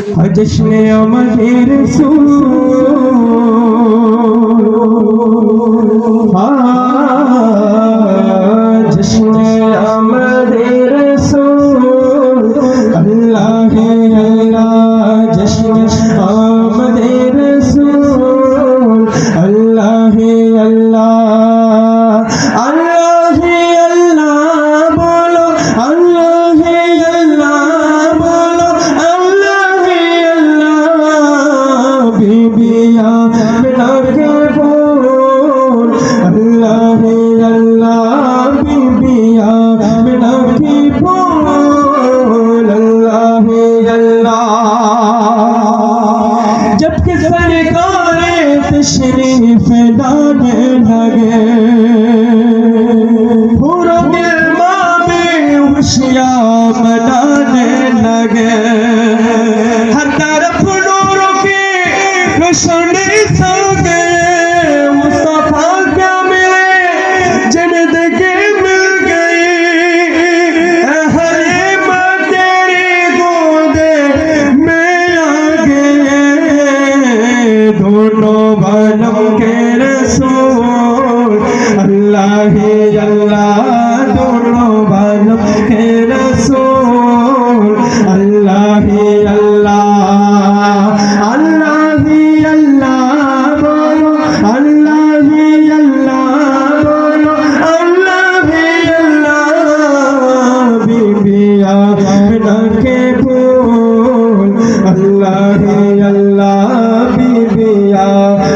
जश्न आमदे रसूल जश्न आमदे रसूल अल्लाह अल्लाह जश्न आमदे रसूल अल्लाह अल्लाह अल्लाह अल्लाह बोलो अल्लाह अल्लाह बोलो अल्लाह अल्लाह बीबिया बिना के बोल अल्लाह अल्लाह बीबिया बिना के बोल अल्लाह अल्लाह जबकि सरकार तशरीफ लाने लगे पूरा गिलमा में खुशियाँ मनाने लगे हर तरफ नूरों की रोशनी छा गए मुस्तफा क्या मिले जन्नत के मिल गई हर माँ तेरी गोद में आ गए दोनों बालों के रसूल अल्लाह अल्लाह दोनों बालों के रसूल अल्लाह अल्लाह अल्लाह अल्लाह बोलो अल्लाह अल्लाह बोलो अल्लाह अल्लाह बीबिया बिना के बोल अल्लाह अल्लाह बीबिया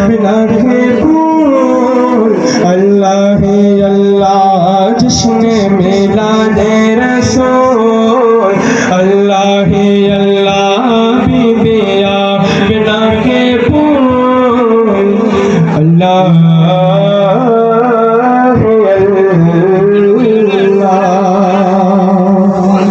बिना के बोल अल्लाह अल्लाह जश्न मिलादे रसूल अल्लाह अल्लाह बीबिया बिना के बोल अल्लाह